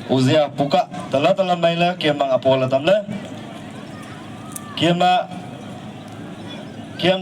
uzia puka tala maila kiam apola tamla kiam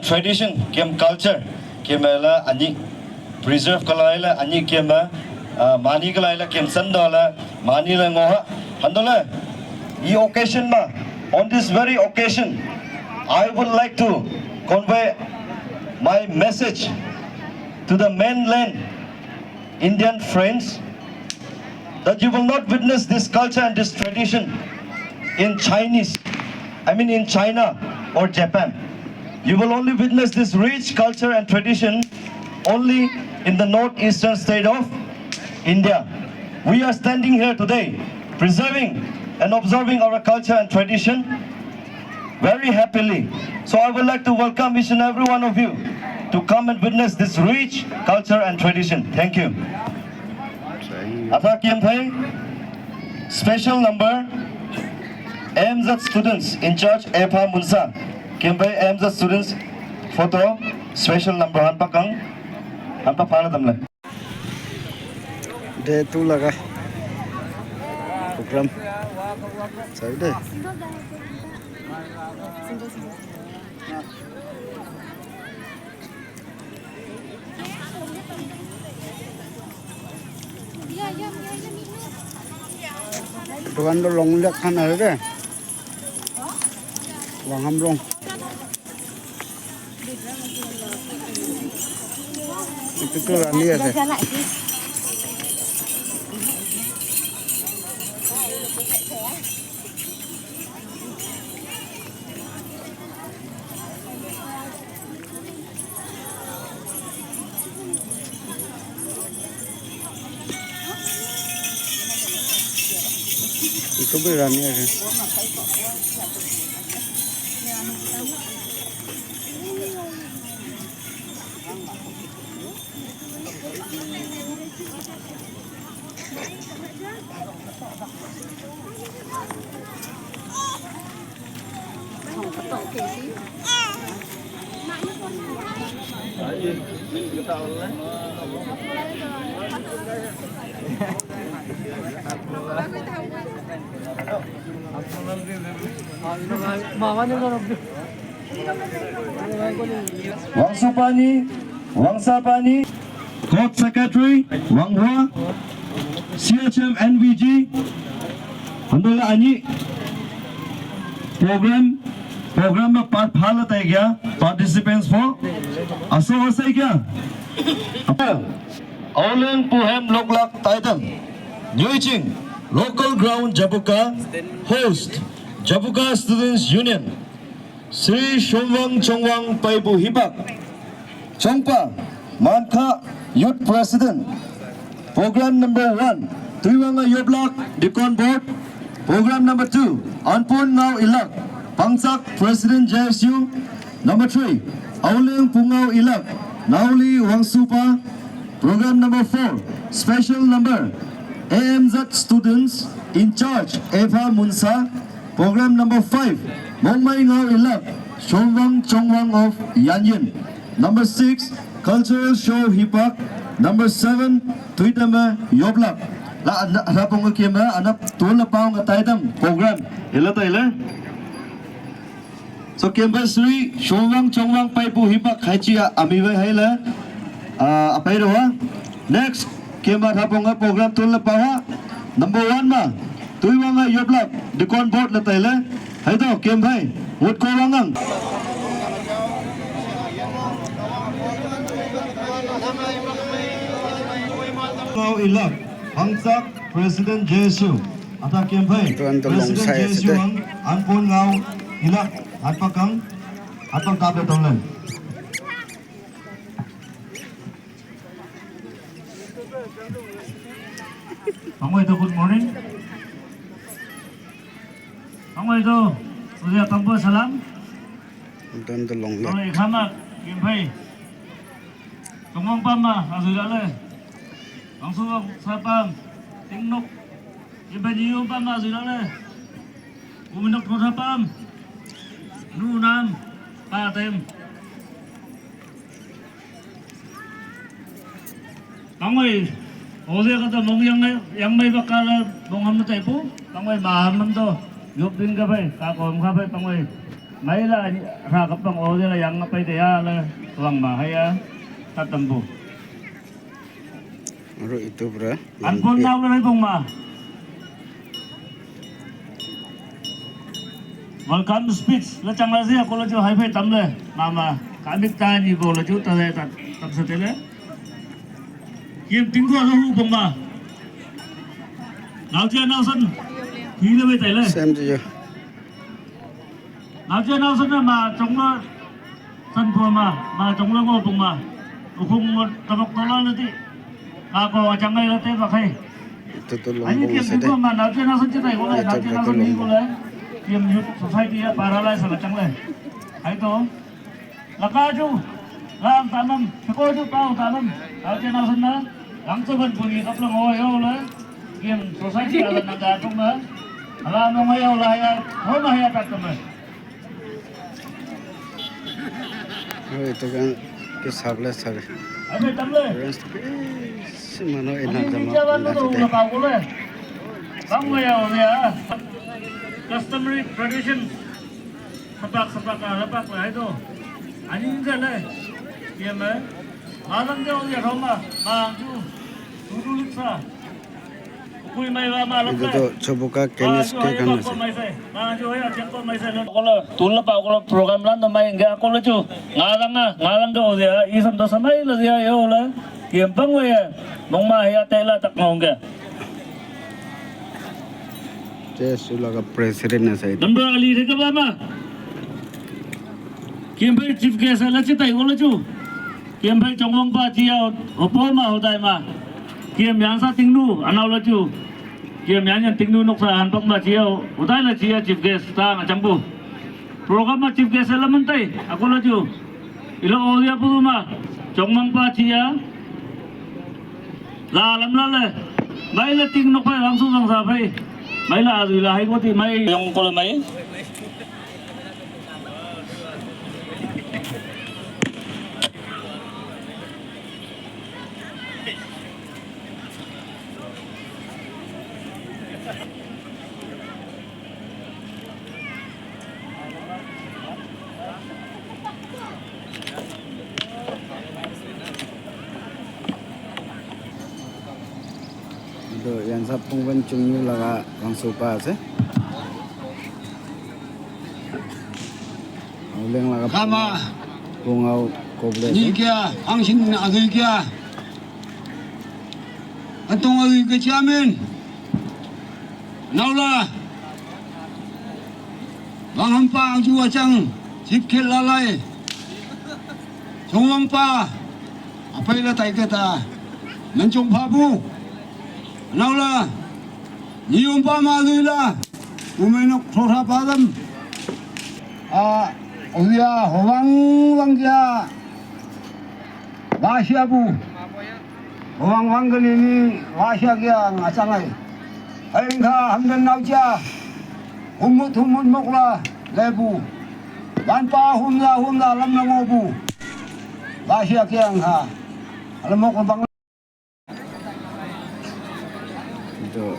tradition kiam culture kiamela ani preserve kalaila ani kiama mani kalaila kiam sandola mani la ngoha handola e occasion ma on this very occasion I would like to convey my message to the mainland Indian friends that you will not witness this culture and this tradition in in China or Japan. You will only witness this rich culture and tradition only in the northeastern state of India. We are standing here today preserving and observing our culture and tradition very happily. So I would like to welcome each and every one of you to come and witness this rich culture and tradition. Thank you. Special number AMZ students in charge Epa Munsa. Kimbay AMZ students photo special number hanpa pala damla. Day 2 laga program. Sorry day. Tuan tu long lihat kan ada deh. Wang hamrong. Itu tu rani ada. Itu berani ada. Wang Supani, Wang Sapani, Court Secretary, Wang Hua, CHM NVG, Handola Ani, program में हालत है क्या participants for असो है क्या Aulen Puhem Loklak Titan Nyuiching Local Ground Jabuka Host Jabuka Students Union Sri Shomwang Chongwang Paibu Hibak Chongpa Mankha Youth President Program number 1 Tuiwanga Yoblak Dikon Board Program number 2 Anpon Ngau Ilak Pangsak President JSU Number 3 Auling Pungau Ilak Nauli Wangsupa Program number 4 Special number AMZ Students in charge Eva Munsa Program number 5 Mongmai Ngau Ilak Shomwang Chongwang of Yanyin Number 6 Cultural Show Hipak Number 7 Tuitama Yoblak La anapong kamera anap tula paong ataitam program ilato ila so kemba Sri Shomwang Chongwang Paipu Hipak Haichia Amiwa Haila Apairoha next kemba hapong program tula pawa number 1 ma Tuiwanga Yoblak Dikon board la taila haito kembai wood ko wangang Ilak Pangsak President JSU Ata Kempai President JSU Anpon Ngau Ilak Atpakang Kabe Tonglan Pangway to good morning Pangway to Udia Tampo Salam Dan tu long lihat. Pangway Khamak Kempai Tumong Pama Azulale Ang suwag sapang tingnok iba niyo pa mazila le uminok no sapam nunam patem Pangway Ode kata mong yang may bakala mong hamno tayo po, pangway mahamam to, yupin ka pa kakom ka pa pangway, may la rakap pang ode la yang ngapay daya la tuwang mahaya tatambo. Aro itu bra. Anpon na wala pong ma. Welcome speech, la chang la siya ko la jo hai phay tamle, mama kamit ta ni bo la jo ta tam sa tele. Kiếm tính qua đâu bông mà nào chưa nào sân thì nó mới thấy lên Xem chưa? nào chưa nào sân mà chống sân thua mà chống nó ngô bông mà không tập học to lớn thì có chẳng ngay là thế và khay Itu tuh anh lombong kiếm tính sedih. qua mà nào chưa nào sân chưa thấy có này nào chưa nào sân đi có đấy kiếm nhút society para lại sao là chẳng lên hay to là ca chú làm tanam cô chú tao tanam nào chưa nào sân nữa 양쪽은 분이 갑자기 오요래 지금 소사이티 하는 나가 정말 알아 농아야 올라야 얼마야 딱그러면 Oh itu kan ke sabla sabe. 아니 담래 Semano enak 아니 sama. 진짜만도 올라가고래 방어야 오냐 customary tradition sabak 해도 아닌데래 얘만 마당대 오냐 정말 마주 두루릭사 Kui mai wa ma Itu tuh coba kenis ke kan masih. Tulap ako program lang may nga ako la chu ngalang ko dia isam to samay la dia yo la kiempang we mong ma ya tela tak ngong ga Sula ka president na sa ito. number ali re ka ba ma kiempai chief guest la chi tai ko la chu kiempai chongong pa chi ya opo ma hodai ma kiem yang sa tingnu anaw la chu kiem yang yan tingnu nok sa hanpak ma chiao udai la chia chief guest ta nga chambu program ma chief guest la man tai ako la chu ilo odia pu ma chongmang pa chia la lam la le mai la ting nok pa lang su sang sa phai mai la azui la hai ko ti mai yong ko la mai Itu yang sapung pencungnya laga langsung pas Oleng laga Kama pungau koble. ni kia angsin agai kia antong agai ke chairman naula bang hampa ang jua chang sip khel lalai chongwang pa apai la tai kata menchong phabu naula ni umpa ma lui la umenok thora padam Uya howang kia Wasya bu howang ini wasya kia ngasangai Engka hamdan nauja humut mokla lebu banpa humla lam ngobu wasya kia engka alam mokla bang Itu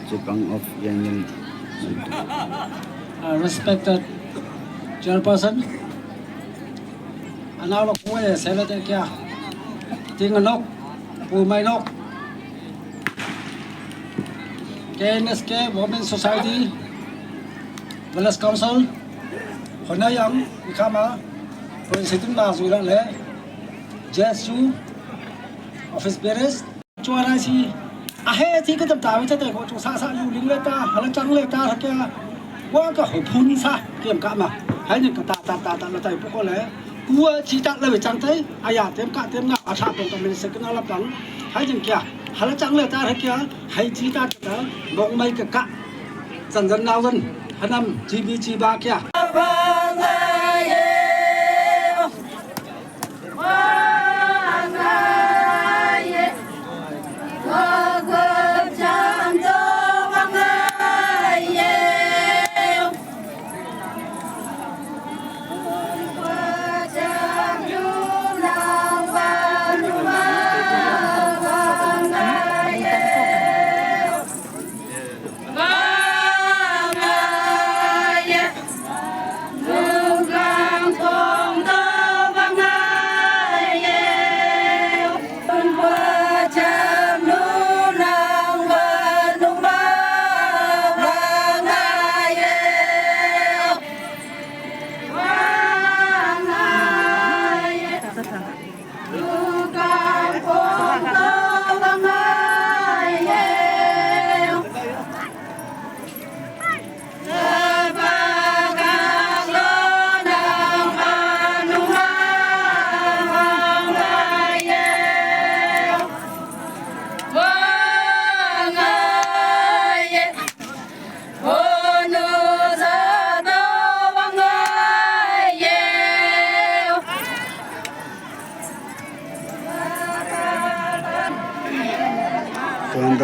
Jepang of yang respected chairperson, anao lo kuwe secretary kya, tinganok, pumaynok, KNSK Women's Society, Wellness Council, Honayang, Ikama, President Mazura le, Jesu, Office Bearers, Chuara si, ahe ti ka tam tawi cha te ko chu sa yu ling le ta, hala chang le ta kya, wa ka ho phun sa, kem ka ma. Hãy những cái ta là thầy phụ có lẽ cua chỉ đặt lời chẳng thấy ai à thêm ngạo à sao tổng mình sẽ cái nó lắp đắng hãy những kia hãy là chẳng lời ta hay kia hãy chỉ đặt đó gọng mây cái cạ dần nào dần hãy nằm chỉ ba kia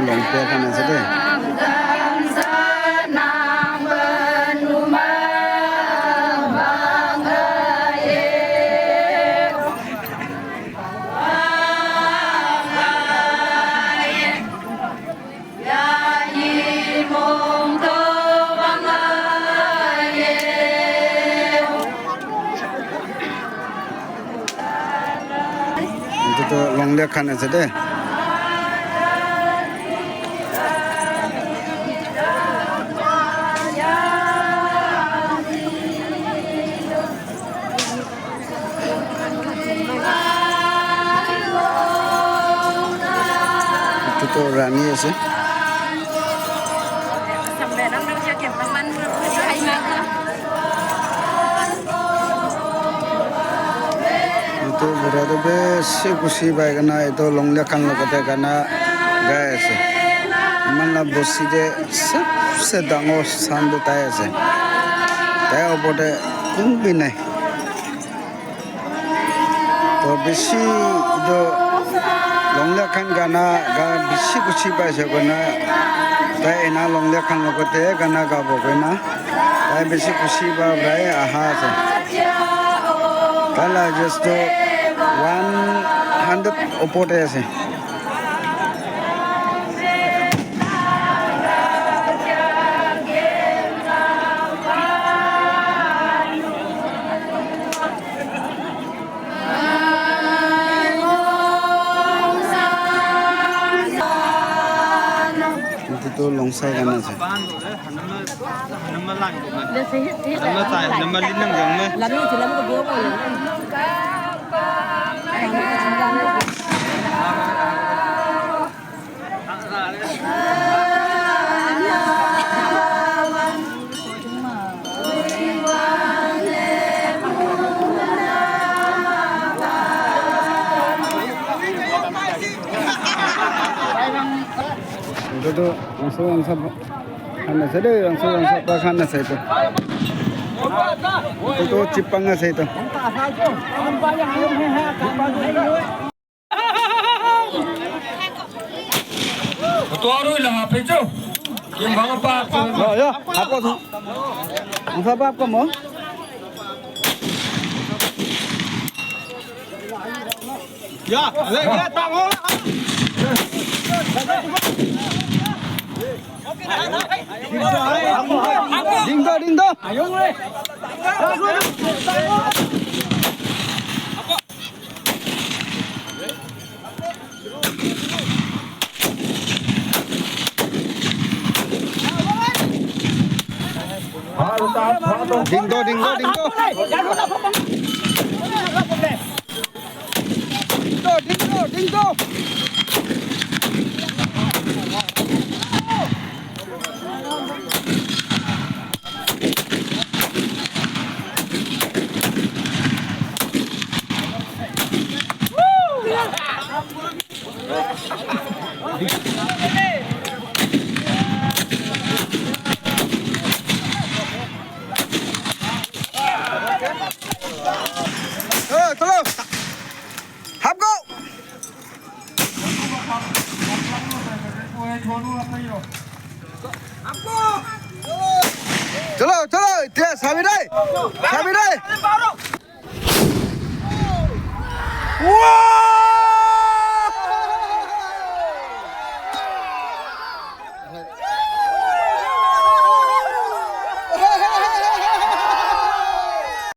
itu lompia kan aja deh. Itu tuh longlia kan aja deh. Itu tuh Rani ya sih. Sampai nang dia kem teman hai mata. Itu berada besi kusi baik karena itu longlia kan lo kata karena guys. Mana bosi de sedang sandu taya sih. Taya obote kumbi nih. तो बेसी जो लंगल्या खान गाना गा बेसी कुछ पाइसे कोना ताई एना लंगल्या खान लगते गाना गाबो कोना ताई बेसी खुशी बा भाई आहा से काला जस्ट 100 ओपोटे से itu longsai kan aja. Itu tuh langsung karena saya langsung karena saya itu cipangnya saya itu. Tuaru lah apa itu? Yang bang apa? Oh ya, apa tuh? Apa kamu? Ya, lagi tak mau. Dingdo, dingdo. Ayo mulai. Dingdo, dingdo, dingdo. Dingdo, dingdo. Tolong. Hap go. Chalo, chalo, dia sabi dai. Sabi dai. Wow!